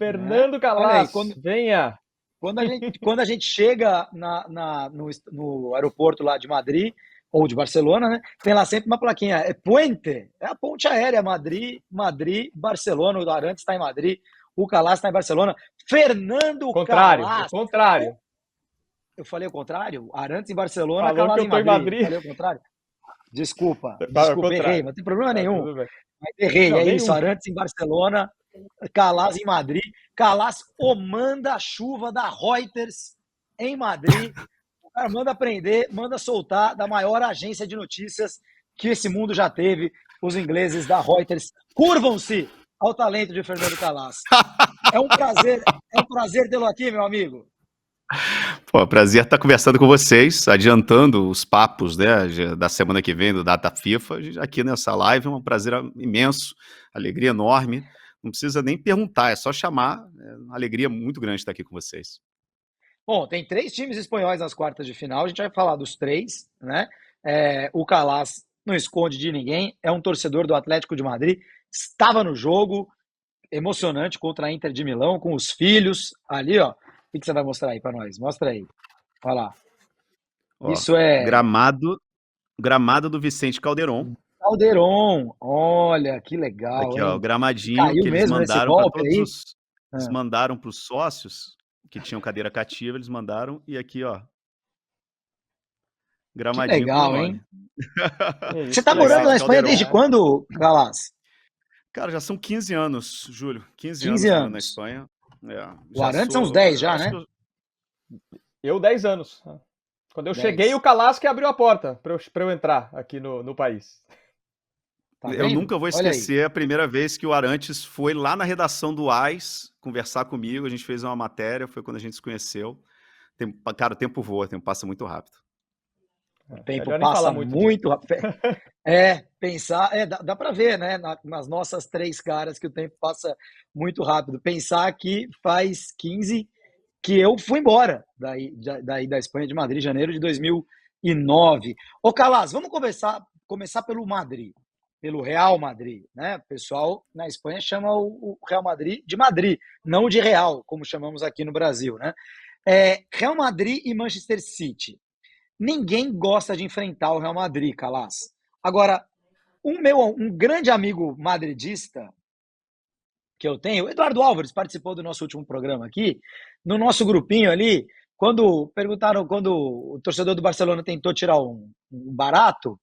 né? Fernando Olha aí, Calaço, venha. quando a gente chega no aeroporto lá de Madrid, ou de Barcelona, né? Tem lá sempre uma plaquinha, é Puente, é a ponte aérea, Barcelona, o Arantes está em Madrid, o Calaço está em Barcelona. Fernando O Calaço, contrário. eu falei o contrário? Arantes em Barcelona, Falou que Calaço eu em tô em Madrid. Madrid. Falei o contrário? Desculpa, Fala o errei, contrário. não tem problema Tá, nenhum. tudo bem. Mas errei, Não, é isso. nenhum. Arantes em Barcelona, Calaço em Madrid. Calaço o manda-chuva da Reuters em Madrid. O cara manda prender, manda soltar da maior agência de notícias que esse mundo já teve. Os ingleses da Reuters curvam-se ao talento de Fernando Calaço. É um prazer tê-lo aqui, meu amigo. Pô, prazer estar conversando com vocês, adiantando os papos, né, da semana que vem do Data FIFA, aqui nessa live. É um prazer imenso, alegria enorme. Não precisa nem perguntar, é só chamar. É uma alegria muito grande estar aqui com vocês. Bom, tem 3 times espanhóis nas quartas de final, a gente vai falar dos 3, né? O Calaço não esconde de ninguém, é um torcedor do Atlético de Madrid, estava no jogo, emocionante contra a Inter de Milão, com os filhos ali, ó. O que você vai mostrar aí para nós? Mostra aí. Olha lá. Ó, Isso é gramado do Vicente Calderon. Calderon. Olha, que legal, Aqui, ó, o hein? E gramadinho caiu que eles mesmo nesse mandaram para golpe todos aí? os... Eles Ah, mandaram para os sócios que tinham cadeira cativa, eles mandaram, e aqui, ó, que gramadinho com o meu legal, nome. hein? Que Você isso, tá que morando legal. na Espanha Calderon. desde quando, Galás? Cara, já são 15 anos, Júlio. 15 15 anos morando na anos. Espanha. O Já Arantes são uns sou. 10 já, Acho que né? Eu, 10 anos. Quando eu 10. cheguei, o Calaço que abriu a porta pra eu entrar aqui no país. Tá eu vendo? nunca vou Olha aí. esquecer a primeira vez que o Arantes foi lá na redação do AIS conversar comigo. A gente fez uma matéria, foi quando a gente se conheceu. Cara, o tempo voa, o tempo passa muito rápido. O tempo Melhor nem falar passa muito disso. muito rápido. Dá para ver, né? Nas nossas 3 caras que o tempo passa muito rápido. Pensar que faz 15 que eu fui embora daí da Espanha, de Madrid, janeiro de 2009. Ô, Calas, vamos começar pelo Madrid, pelo Real Madrid, né? O pessoal na Espanha chama o Real Madrid de Madrid, não de Real, como chamamos aqui no Brasil, né? Real Madrid e Manchester City. Ninguém gosta de enfrentar o Real Madrid, Calas. Agora, um grande amigo madridista que eu tenho, Eduardo Álvares, participou do nosso último programa aqui, no nosso grupinho ali, quando o torcedor do Barcelona tentou tirar um barato,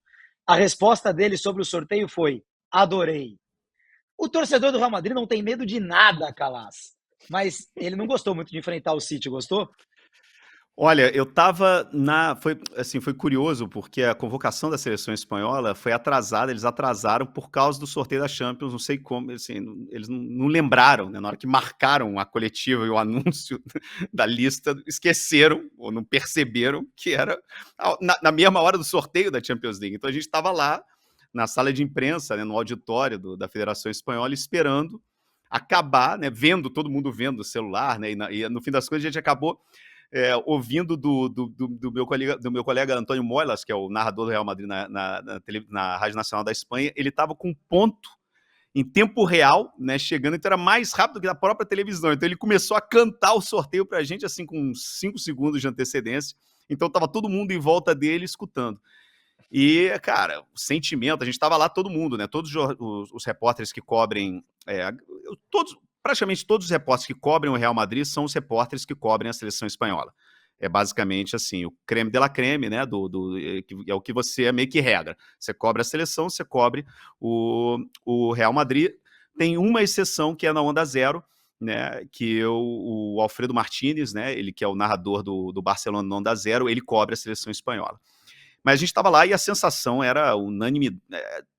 a resposta dele sobre o sorteio foi: adorei. O torcedor do Real Madrid não tem medo de nada, Calas. Mas ele não gostou muito de enfrentar o City, gostou? Olha, eu tava foi curioso, porque a convocação da seleção espanhola foi atrasada, eles atrasaram por causa do sorteio da Champions, não sei como, assim, eles não lembraram, né, na hora que marcaram a coletiva e o anúncio da lista, esqueceram, ou não perceberam, que era na mesma hora do sorteio da Champions League. Então a gente estava lá, na sala de imprensa, né, no auditório da Federação Espanhola, esperando acabar, né, todo mundo vendo o celular, né, e no fim das coisas a gente acabou ouvindo do meu colega Antônio Moilas, que é o narrador do Real Madrid na Rádio Nacional da Espanha. Ele estava com um ponto em tempo real, né, chegando, então era mais rápido que a própria televisão. Então ele começou a cantar o sorteio para a gente, assim, com uns 5 segundos de antecedência. Então estava todo mundo em volta dele escutando. E, cara, o sentimento, a gente estava lá todo mundo, né? Todos os repórteres que cobrem, praticamente todos os repórteres que cobrem o Real Madrid são os repórteres que cobrem a seleção espanhola. É basicamente assim, o creme de la creme, né? É o que você é meio que regra. Você cobre a seleção, você cobre o Real Madrid. Tem uma exceção que é na Onda Zero, né? Que o Alfredo Martínez, né? Ele que é o narrador do Barcelona na Onda Zero, ele cobre a seleção espanhola. Mas a gente estava lá e a sensação era unânime.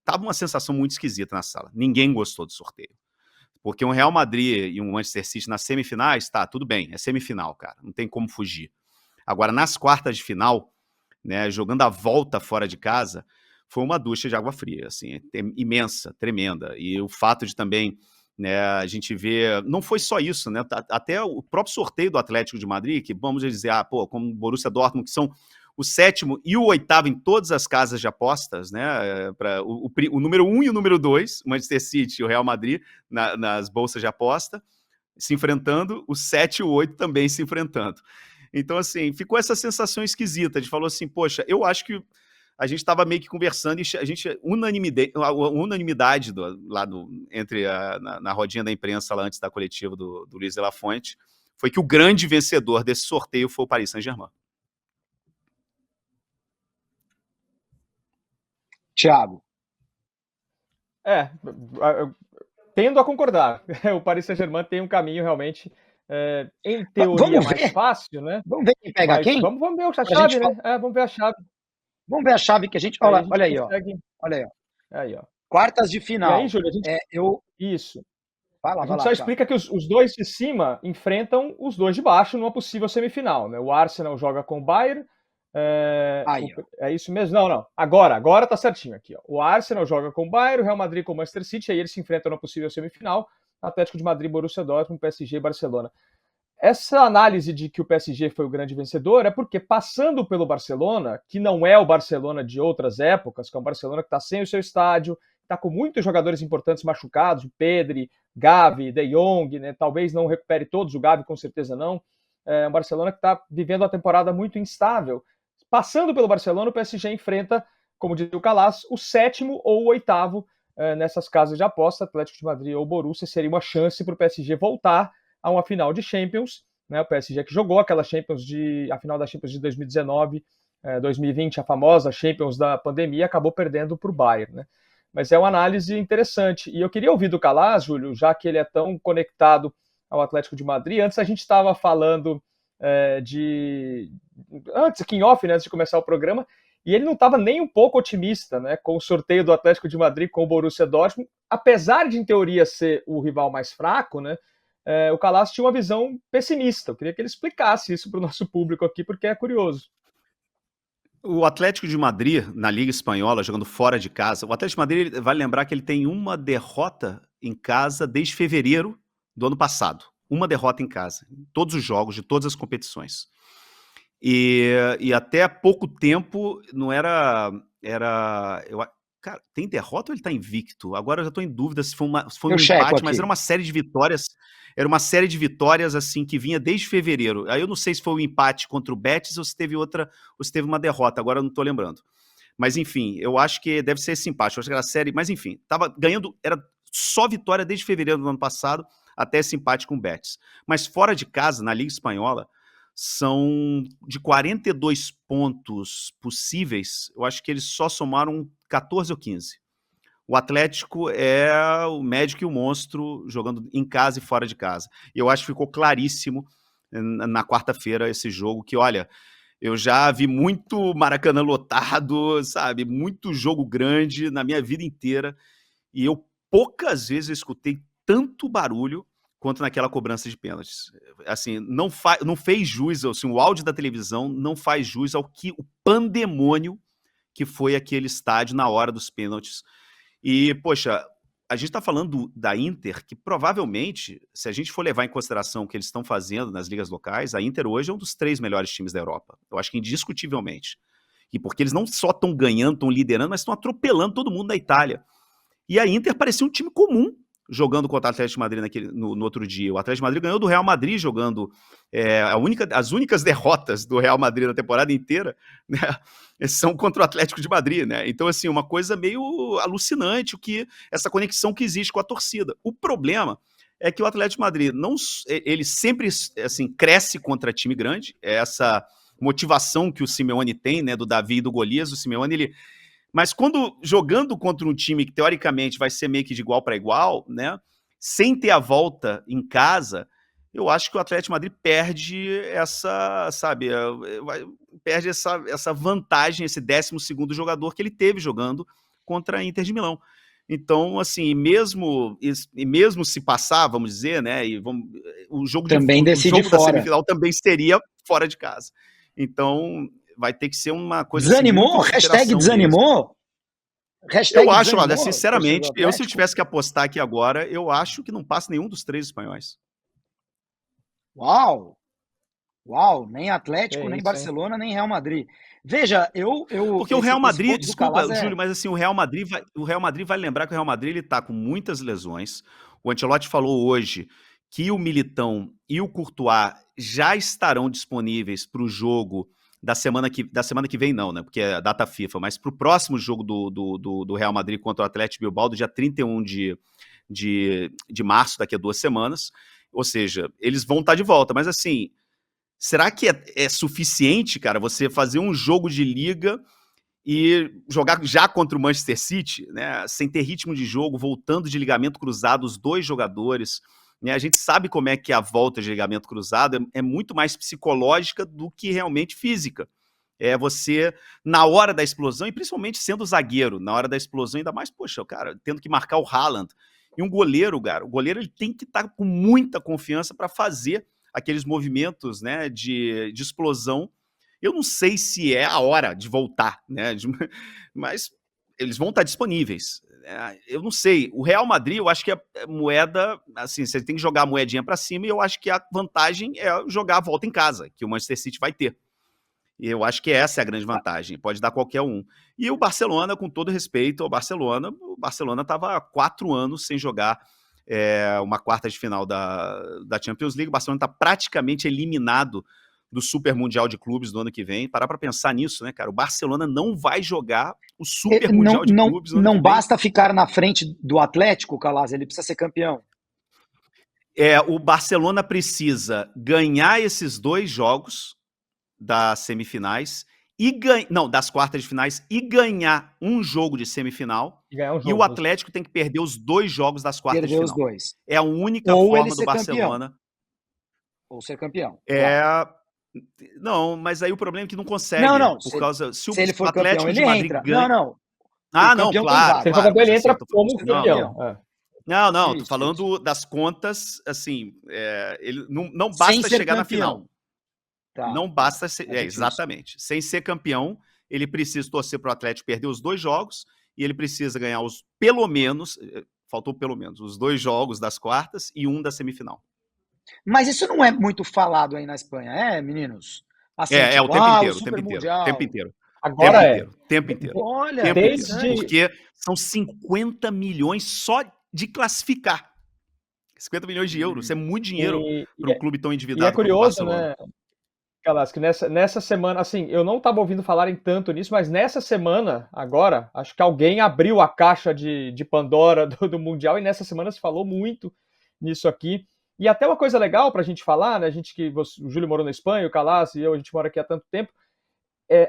Tava uma sensação muito esquisita na sala. Ninguém gostou do sorteio. Porque um Real Madrid e um Manchester City nas semifinais, tá, tudo bem, é semifinal, cara, não tem como fugir. Agora, nas quartas de final, né, jogando a volta fora de casa, foi uma ducha de água fria, assim, imensa, tremenda. E o fato de também, né, a gente ver, não foi só isso, né, até o próprio sorteio do Atlético de Madrid, que vamos dizer, como o Borussia Dortmund, que são o 7º e o 8º em todas as casas de apostas, né? O número 1 e o número 2, o Manchester City e o Real Madrid, nas bolsas de aposta. se enfrentando, o 7 e o 8 também se enfrentando. Então, assim, ficou essa sensação esquisita. A gente falou assim, poxa, eu acho que a gente estava meio que conversando e a gente, unanimidade na rodinha da imprensa lá antes da coletiva do Luiz de la Fuente, foi que o grande vencedor desse sorteio foi o Paris Saint-Germain. Thiago. Tendo a concordar. O Paris Saint-Germain tem um caminho realmente, em teoria, mais fácil, né? Vamos ver quem pega quem? Vamos ver a chave, né? Vamos ver a chave. Vamos ver a chave que a gente... Olha aí, consegue... Olha aí, ó. Quartas de final. E aí, Júlio, a gente... Isso. A gente só explica que os dois de cima enfrentam os dois de baixo numa possível semifinal, né? O Arsenal joga com o Bayern. É isso mesmo? Não. Agora tá certinho aqui, ó. O Arsenal joga com o Bayern, o Real Madrid com o Manchester City, aí eles se enfrentam na possível semifinal. Atlético de Madrid, Borussia Dortmund, PSG e Barcelona. Essa análise de que o PSG foi o grande vencedor é porque, passando pelo Barcelona, que não é o Barcelona de outras épocas, que é um Barcelona que está sem o seu estádio, está com muitos jogadores importantes machucados, o Pedri, Gavi, De Jong, né? Talvez não recupere todos, o Gavi com certeza não. É um Barcelona que está vivendo uma temporada muito instável. Passando pelo Barcelona, o PSG enfrenta, como dizia o Calas, o 7º ou o 8º nessas casas de aposta, Atlético de Madrid ou Borussia. Seria uma chance para o PSG voltar a uma final de Champions, né? O PSG que jogou aquela a final da Champions de 2019, 2020, a famosa Champions da pandemia, acabou perdendo para o Bayern, né? Mas é uma análise interessante. E eu queria ouvir do Calas, Júlio, já que ele é tão conectado ao Atlético de Madrid. Antes a gente estava falando antes, aqui em off, né, antes de começar o programa, e ele não estava nem um pouco otimista, né, com o sorteio do Atlético de Madrid com o Borussia Dortmund, apesar de, em teoria, ser o rival mais fraco, né, o Calas tinha uma visão pessimista. Eu queria que ele explicasse isso para o nosso público aqui, porque é curioso. O Atlético de Madrid, na Liga Espanhola, jogando fora de casa, o Atlético de Madrid, vale lembrar que ele tem uma derrota em casa desde fevereiro do ano passado. Uma derrota em casa, em todos os jogos, de todas as competições. E até há pouco tempo não era... Cara, tem derrota ou ele tá invicto? Agora eu já tô em dúvida se foi um empate, mas era uma série de vitórias. Era uma série de vitórias, assim, que vinha desde fevereiro. Aí eu não sei se foi um empate contra o Betis ou se teve uma derrota, agora eu não tô lembrando. Mas enfim, eu acho que deve ser esse empate. Eu acho que era a série, mas enfim, tava ganhando, era só vitória desde fevereiro do ano passado até esse empate com o Betis. Mas fora de casa, na Liga Espanhola, são de 42 pontos possíveis, eu acho que eles só somaram 14 ou 15. O Atlético é o médico e o monstro jogando em casa e fora de casa. E eu acho que ficou claríssimo na quarta-feira esse jogo, que olha, eu já vi muito Maracanã lotado, sabe, muito jogo grande na minha vida inteira, e eu poucas vezes escutei tanto barulho quanto naquela cobrança de pênaltis. Assim, não fez jus, assim, o áudio da televisão não faz jus ao que o pandemônio que foi aquele estádio na hora dos pênaltis. E, poxa, a gente está falando da Inter, que provavelmente, se a gente for levar em consideração o que eles estão fazendo nas ligas locais, a Inter hoje é um dos 3 melhores times da Europa. Eu acho que indiscutivelmente. E porque eles não só estão ganhando, estão liderando, mas estão atropelando todo mundo da Itália. E a Inter parecia um time comum jogando contra o Atlético de Madrid no outro dia. O Atlético de Madrid ganhou do Real Madrid jogando. As únicas derrotas do Real Madrid na temporada inteira, né, são contra o Atlético de Madrid, né? Então, assim, uma coisa meio alucinante essa conexão que existe com a torcida. O problema é que o Atlético de Madrid ele sempre, assim, cresce contra time grande. É essa motivação que o Simeone tem, né, do Davi e do Golias. O Simeone, mas quando jogando contra um time que teoricamente vai ser meio que de igual para igual, né, sem ter a volta em casa, eu acho que o Atlético de Madrid perde essa vantagem, esse 12º jogador que ele teve jogando contra a Inter de Milão. Então, assim, mesmo se passar, vamos dizer, né, o jogo da semifinal também seria fora de casa. Então, vai ter que ser uma coisa... Desanimou? Assim, hashtag desanimou? Eu acho, olha, sinceramente, se eu tivesse que apostar aqui agora, eu acho que não passa nenhum dos 3 espanhóis. Uau! Nem Atlético, nem Barcelona, nem Real Madrid. Veja, porque o Real Madrid, desculpa, Júlio, mas assim, o Real Madrid vai lembrar que o Real Madrid ele tá com muitas lesões. O Ancelotti falou hoje que o Militão e o Courtois já estarão disponíveis para o jogo da semana que vem, não, né? Porque é data FIFA, mas para o próximo jogo do Real Madrid contra o Athletic Bilbao, do dia 31 de março, daqui a 2 semanas. Ou seja, eles vão estar de volta. Mas assim, será que é suficiente, cara, você fazer um jogo de liga e jogar já contra o Manchester City, né? Sem ter ritmo de jogo, voltando de ligamento cruzado, os 2 jogadores. A gente sabe como é que a volta de ligamento cruzado é muito mais psicológica do que realmente física. É você, na hora da explosão, e principalmente sendo zagueiro, na hora da explosão, ainda mais, poxa, cara, tendo que marcar o Haaland. E um goleiro, cara, o goleiro ele tem que estar com muita confiança para fazer aqueles movimentos, né, de explosão. Eu não sei se é a hora de voltar, né, mas eles vão estar disponíveis. Eu não sei, o Real Madrid, eu acho que a moeda, assim, você tem que jogar a moedinha para cima, e eu acho que a vantagem é jogar a volta em casa, que o Manchester City vai ter. E eu acho que essa é a grande vantagem, pode dar qualquer um. E o Barcelona, com todo respeito ao Barcelona, o Barcelona estava há 4 anos sem jogar uma quarta de final da Champions League, o Barcelona está praticamente eliminado do Super Mundial de Clubes do ano que vem. Parar para pensar nisso, né, cara? O Barcelona não vai jogar o Super Mundial de Clubes do ano que vem. Não basta ficar na frente do Atlético, Calas, ele precisa ser campeão. O Barcelona precisa ganhar esses 2 jogos das semifinais das quartas de finais e ganhar um jogo de semifinal. E o Atlético tem que perder os 2 jogos das quartas de final. Perder os 2. É a única forma do Barcelona. Campeão. Ou ser campeão. Não, mas aí o problema é que não consegue. Não. Se ele for Atlético campeão, de ele Madrid entra. ganha. Não. Claro. Se ele for campeão, ele entra como campeão. Não, tô falando das contas, assim, ele não basta chegar na final. Tá, não basta ser. Exatamente. Sem ser campeão, ele precisa torcer para o Atlético perder os 2 jogos e ele precisa ganhar faltou pelo menos, os 2 jogos das quartas e um da semifinal. Mas isso não é muito falado aí na Espanha, meninos? Assim, o tempo inteiro. Agora tempo inteiro. Olha, porque são 50 milhões só de classificar. 50 milhões de euros, isso é muito dinheiro para um clube tão endividado. E é curioso, né, Calas, que nessa semana, assim, eu não estava ouvindo falarem tanto nisso, mas nessa semana, agora, acho que alguém abriu a caixa de Pandora do Mundial, e nessa semana se falou muito nisso aqui. E até uma coisa legal para a gente falar, né, o Júlio morou na Espanha, o Calas e eu, a gente mora aqui há tanto tempo,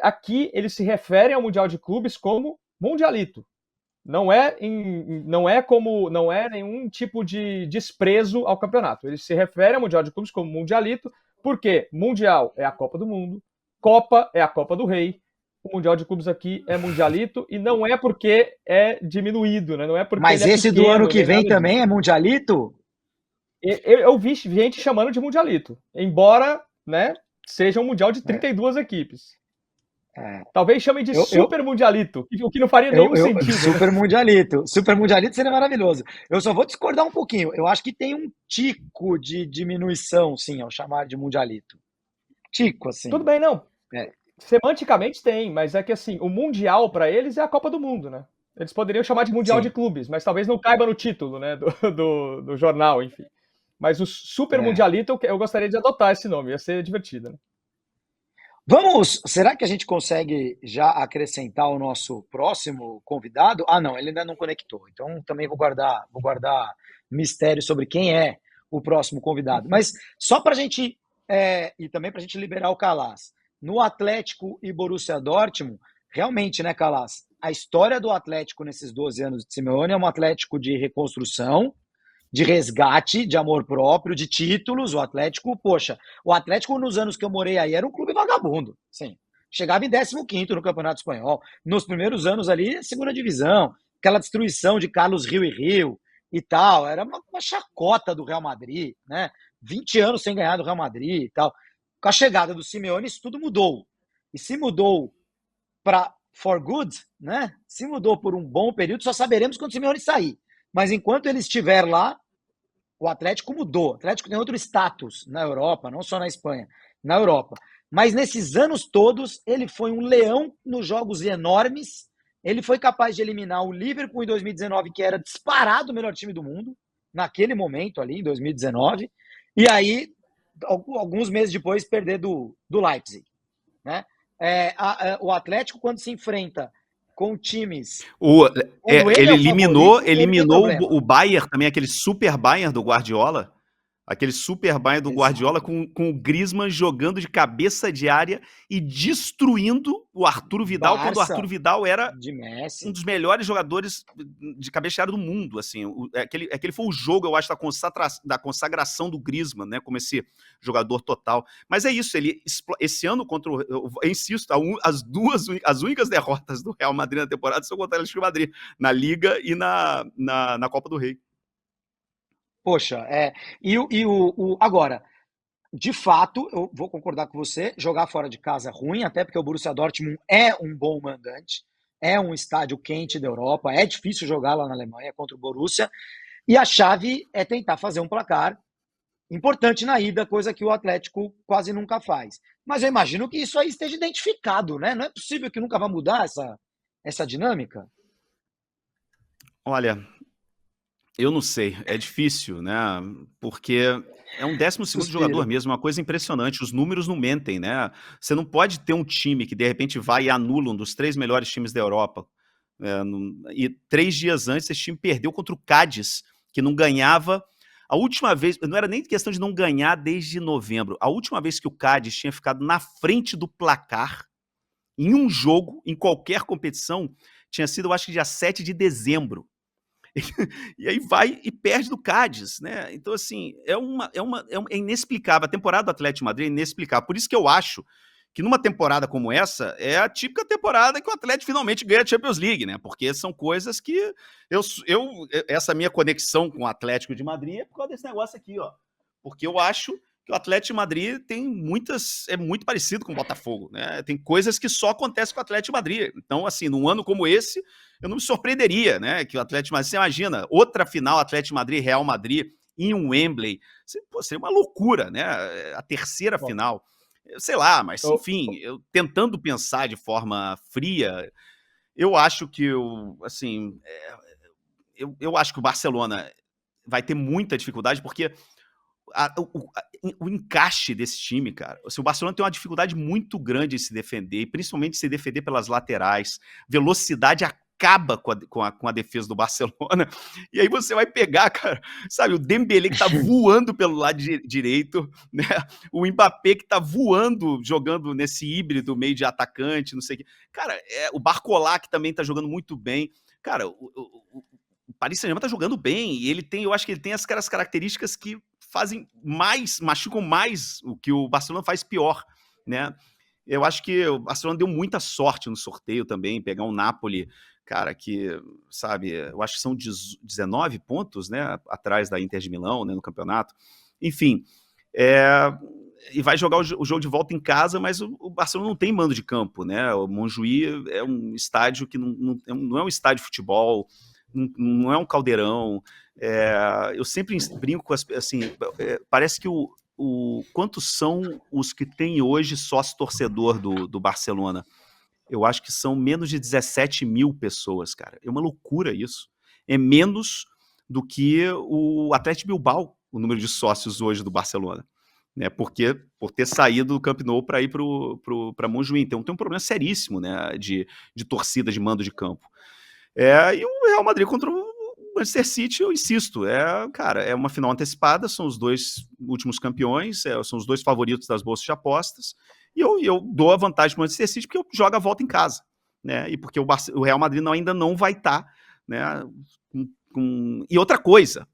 aqui eles se referem ao Mundial de Clubes como Mundialito. Não é nenhum tipo de desprezo ao campeonato. Eles se referem ao Mundial de Clubes como Mundialito, porque Mundial é a Copa do Mundo, Copa é a Copa do Rei, o Mundial de Clubes aqui é Mundialito, e não é porque é diminuído, né? Não é porque Mas esse pequeno, do ano que vem também é Mundialito? Eu vi gente chamando de Mundialito, embora, né, seja um Mundial de 32 equipes. Talvez chamem de Super Mundialito, o que não faria nenhum sentido. Super Mundialito. Super Mundialito seria maravilhoso. Eu só vou discordar um pouquinho. Eu acho que tem um tico de diminuição, sim, ao chamar de Mundialito. Tico, assim. Tudo bem, não. Semanticamente tem, mas é que, assim, o Mundial para eles é a Copa do Mundo, né? Eles poderiam chamar de Mundial de Clubes, mas talvez não caiba no título, né, do jornal, enfim. Mas o Super Mundialito, eu gostaria de adotar esse nome, ia ser divertido, né? Será que a gente consegue já acrescentar o nosso próximo convidado? Não, ele ainda não conectou, então também vou guardar mistério sobre quem é o próximo convidado. Mas só para a gente, e também para a gente liberar o Calas, no Atlético e Borussia Dortmund, realmente, né, Calas, a história do Atlético nesses 12 anos de Simeone é um Atlético de reconstrução, de resgate, de amor próprio, de títulos. O Atlético nos anos que eu morei aí era um clube vagabundo. Sim. Chegava em 15º no Campeonato Espanhol. Nos primeiros anos ali, segunda divisão. Aquela destruição de Carlos Rio e tal. Era uma chacota do Real Madrid, né? 20 anos sem ganhar do Real Madrid e tal. Com a chegada do Simeone, isso tudo mudou. E se mudou para for good, né? Se mudou por um bom período, só saberemos quando o Simeone sair. Mas enquanto ele estiver lá, o Atlético mudou. O Atlético tem outro status na Europa, não só na Espanha, na Europa. Mas nesses anos todos, ele foi um leão nos jogos enormes. Ele foi capaz de eliminar o Liverpool em 2019, que era disparado o melhor time do mundo. naquele momento ali, em 2019, e aí, alguns meses depois, perder do Leipzig, né? O Atlético, quando se enfrenta com times... Ele eliminou favorito, o Bayern também, aquele super Bayern do Guardiola. Aquele super Bayern do Guardiola com o Griezmann jogando de cabeça de área e destruindo o Arturo Vidal, quando o Arturo Vidal era um dos melhores jogadores de cabeça de área do mundo. Assim. Aquele foi o jogo, eu acho, da consagração do Griezmann, né, como esse jogador total. Mas é isso, esse ano contra eu insisto, as únicas derrotas do Real Madrid na temporada são contra o Atlético de Madrid, na Liga e na Copa do Rei. Poxa, agora, de fato, eu vou concordar com você, jogar fora de casa é ruim, até porque o Borussia Dortmund é um bom mandante, é um estádio quente da Europa, é difícil jogar lá na Alemanha contra o Borussia, e a chave é tentar fazer um placar importante na ida, coisa que o Atlético quase nunca faz. Mas eu imagino que isso aí esteja identificado, né? Não é possível que nunca vá mudar essa dinâmica? Olha, eu não sei, é difícil, né? Porque é um 12º jogador mesmo, uma coisa impressionante. Os números não mentem, né? Você não pode ter um time que de repente vai e anula um dos 3 melhores times da Europa. E 3 dias antes, esse time perdeu contra o Cádiz, que não ganhava. A última vez, não era nem questão de não ganhar desde novembro. A última vez que o Cádiz tinha ficado na frente do placar em um jogo, em qualquer competição, tinha sido, eu acho que dia 7 de dezembro. E aí vai e perde do Cádiz, né? Então, assim, é inexplicável. A temporada do Atlético de Madrid é inexplicável. Por isso que eu acho que numa temporada como essa, é a típica temporada que o Atlético finalmente ganha a Champions League, né? Porque são coisas que essa minha conexão com o Atlético de Madrid é por causa desse negócio aqui, ó. Porque eu acho que o Atlético de Madrid é muito parecido com o Botafogo, né? Tem coisas que só acontecem com o Atlético de Madrid. Então, assim, num ano como esse, eu não me surpreenderia, né? Que o Atlético de Madrid, você imagina, outra final Atlético de Madrid, Real Madrid, em um Wembley, seria uma loucura, né? A terceira final. Sei lá, mas enfim, eu tentando pensar de forma fria, eu acho que eu acho que o Barcelona vai ter muita dificuldade, porque o encaixe desse time, cara. Assim, o Barcelona tem uma dificuldade muito grande em se defender, principalmente se defender pelas laterais. Velocidade acaba com a defesa do Barcelona. E aí você vai pegar, cara, sabe, o Dembélé que tá voando pelo lado direito, né? O Mbappé que tá voando, jogando nesse híbrido meio de atacante, não sei o quê. Cara, o Barcola que também tá jogando muito bem. Cara, o Paris Saint-Germain tá jogando bem, e eu acho que ele tem as características que machucam mais o que o Barcelona faz pior, né? Eu acho que o Barcelona deu muita sorte no sorteio também, pegar um Napoli, cara, que, sabe, eu acho que são 19 pontos, né, atrás da Inter de Milão, né, no campeonato. Enfim, e vai jogar o jogo de volta em casa, mas o Barcelona não tem mando de campo, né? O Montjuïc é um estádio que não é um estádio de futebol, não é um caldeirão. Eu sempre brinco com parece que quantos são os que tem hoje sócio torcedor do Barcelona? Eu acho que são menos de 17 mil pessoas, cara. É uma loucura isso. É menos do que o Athletic Bilbao, o número de sócios hoje do Barcelona. Né, por ter saído do Camp Nou para ir para Montjuïc. Então tem um problema seríssimo, né, de torcida, de mando de campo. E o Real Madrid contra o Manchester City, eu insisto, cara, é uma final antecipada, são os 2 últimos campeões, são os 2 favoritos das bolsas de apostas, e eu dou a vantagem para o Manchester City porque eu jogo a volta em casa, né? E porque o Real Madrid ainda não vai estar, né? E outra coisa,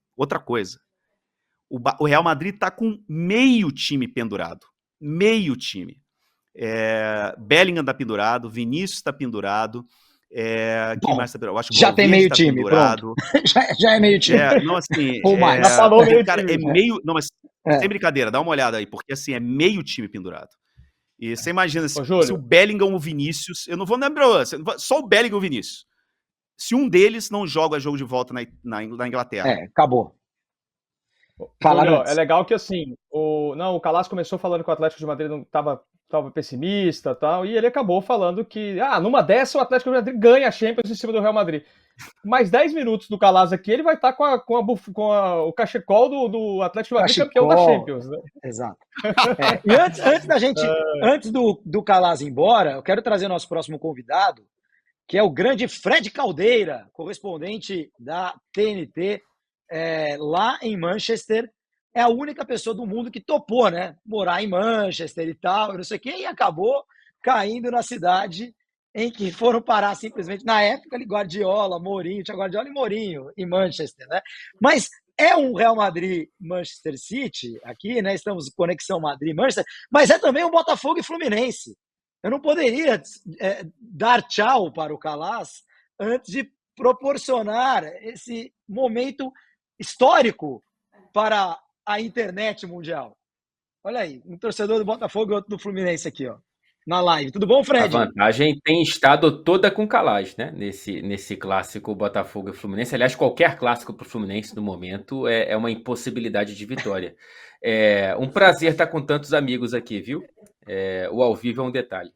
o Real Madrid está com meio time pendurado, meio time. Bellingham está pendurado, Vinícius está pendurado. Quem mais tá, eu acho que já tem meio time, pendurado. já é meio time. Não, assim, já falou meio cara, time. Meio, não, mas sem brincadeira, dá uma olhada aí, porque assim, é meio time pendurado. E você imagina, se o Bellingham ou o Vinícius, eu não vou lembrar, só o Bellingham ou o Vinícius. Se um deles não joga jogo de volta na Inglaterra. Acabou. É legal que assim, o Calas começou falando que o Atlético de Madrid não estava pessimista e tal, e ele acabou falando que, numa dessa o Atlético de Madrid ganha a Champions em cima do Real Madrid. Mais 10 minutos do Calas aqui, ele vai estar com o cachecol do Atlético de Madrid campeão da Champions, né? Exato. E antes do Calas ir embora, eu quero trazer nosso próximo convidado, que é o grande Fred Caldeira, correspondente da TNT, lá em Manchester. É a única pessoa do mundo que topou, né? Morar em Manchester e tal, não sei o quê, e acabou caindo na cidade em que foram parar simplesmente, na época, ali, Guardiola, Mourinho, tinha Guardiola e Mourinho em Manchester, né? Mas é um Real Madrid-Manchester City aqui, né? Estamos em Conexão Madrid-Manchester, mas é também um Botafogo e Fluminense. Eu não poderia dar tchau para o Calas antes de proporcionar esse momento histórico para a internet mundial. Olha aí, um torcedor do Botafogo e outro do Fluminense aqui, ó, na live. Tudo bom, Fred? A vantagem tem estado toda com Calas, né? Nesse clássico Botafogo e Fluminense. Aliás, qualquer clássico para o Fluminense no momento é uma impossibilidade de vitória. É um prazer estar com tantos amigos aqui, viu? O ao vivo é um detalhe.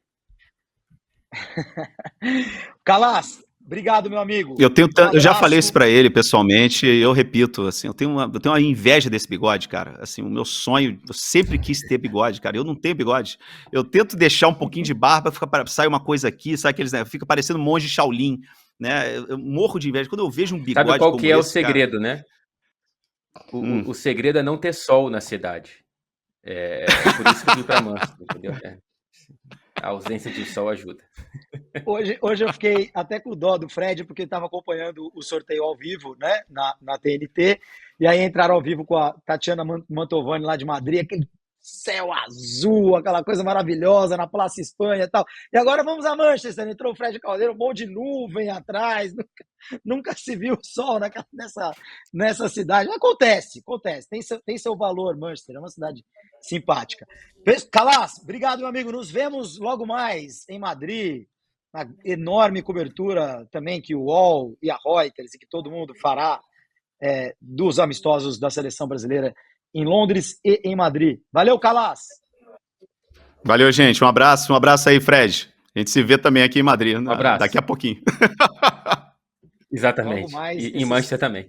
Calas, obrigado, meu amigo. Eu já falei isso para ele pessoalmente, e eu repito, assim, eu tenho uma inveja desse bigode, cara. Assim, o meu sonho, eu sempre quis ter bigode, cara. Eu não tenho bigode. Eu tento deixar um pouquinho de barba, sai uma coisa aqui, sai aqueles, né, fica parecendo um monge Shaolin, né? Eu morro de inveja quando eu vejo um bigode. Sabe qual que é o segredo, cara, né? O segredo é não ter sol na cidade. Por isso que eu vim para Manchester, entendeu? A ausência de sol ajuda. Hoje eu fiquei até com dó do Fred, porque estava acompanhando o sorteio ao vivo, né, na TNT, e aí entraram ao vivo com a Tatiana Mantovani lá de Madrid, aquele céu azul, aquela coisa maravilhosa na Praça Espanha e tal. E agora vamos a Manchester, entrou o Fred Caldeira, um monte de nuvem atrás, nunca se viu sol nessa cidade. Acontece, tem seu valor, Manchester, é uma cidade simpática. Calas, obrigado, meu amigo, nos vemos logo mais em Madrid, na enorme cobertura também que o UOL e a Reuters e que todo mundo fará dos amistosos da seleção brasileira em Londres e em Madrid. Valeu, Calas! Valeu, gente. Um abraço aí, Fred. A gente se vê também aqui em Madrid, um abraço. Daqui a pouquinho. Exatamente. E em Manchester também.